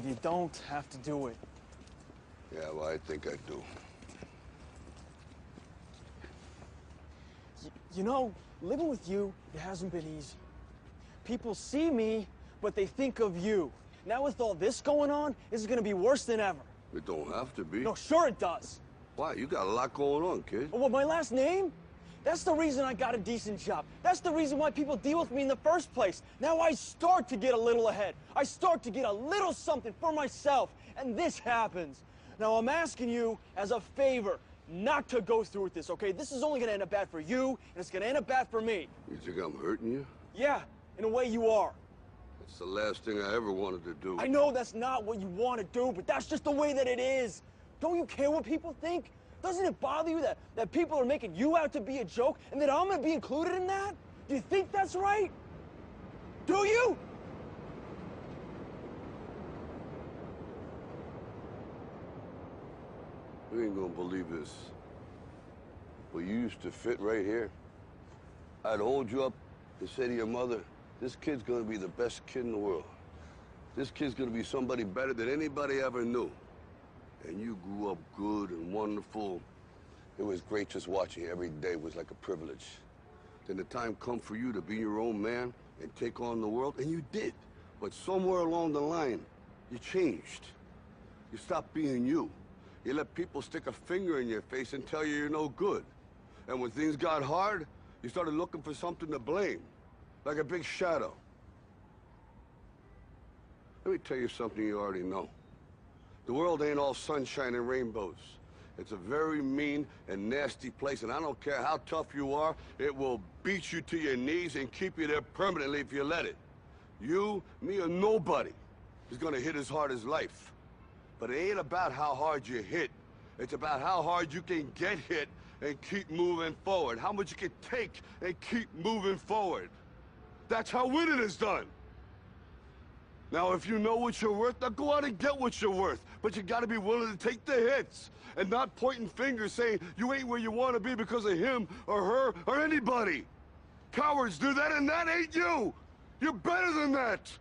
You don't have to do it. Yeah, well, I think I do. You know, living with you, it hasn't been easy. People see me, but they think of you. Now with all this going on, this is gonna be worse than ever. It don't have to be. No, sure it does. Why? You got a lot going on, kid. Oh, what, my last name? That's the reason I got a decent job. That's the reason why people deal with me in the first place. Now I start to get a little ahead. I start to get a little something for myself, and this happens. Now I'm asking you as a favor not to go through with this, okay? This is only gonna end up bad for you, and it's gonna end up bad for me. You think I'm hurting you? Yeah, in a way you are. That's the last thing I ever wanted to do. I know that's not what you want to do, but that's just the way that it is. Don't you care what people think? Doesn't it bother you that people are making you out to be a joke and that I'm going to be included in that? Do you think that's right? Do you? You ain't gonna believe this. But you used to fit right here. I'd hold you up and say to your mother, this kid's gonna be the best kid in the world. This kid's gonna be somebody better than anybody ever knew. And you grew up good and wonderful. It was great just watching you every day. It was like a privilege. Then the time come for you to be your own man and take on the world, and you did. But somewhere along the line, you changed. You stopped being you. You let people stick a finger in your face and tell you you're no good. And when things got hard, you started looking for something to blame, like a big shadow. Let me tell you something you already know. The world ain't all sunshine and rainbows. It's a very mean and nasty place, and I don't care how tough you are, it will beat you to your knees and keep you there permanently if you let it. You, me, or nobody is gonna hit as hard as life. But it ain't about how hard you hit. It's about how hard you can get hit and keep moving forward. How much you can take and keep moving forward. That's how winning is done. Now, if you know what you're worth, now go out and get what you're worth. But you gotta be willing to take the hits and not pointing fingers saying you ain't where you wanna be because of him or her or anybody. Cowards do that, and that ain't you. You're better than that.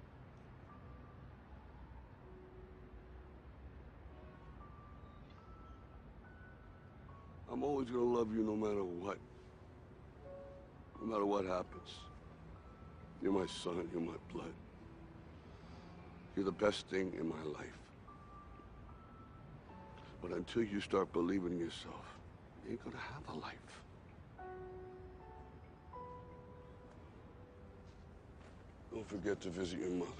I'm always gonna love you no matter what. No matter what happens. You're my son, you're my blood. You're the best thing in my life. But until you start believing in yourself, you ain't gonna have a life. Don't forget to visit your mother.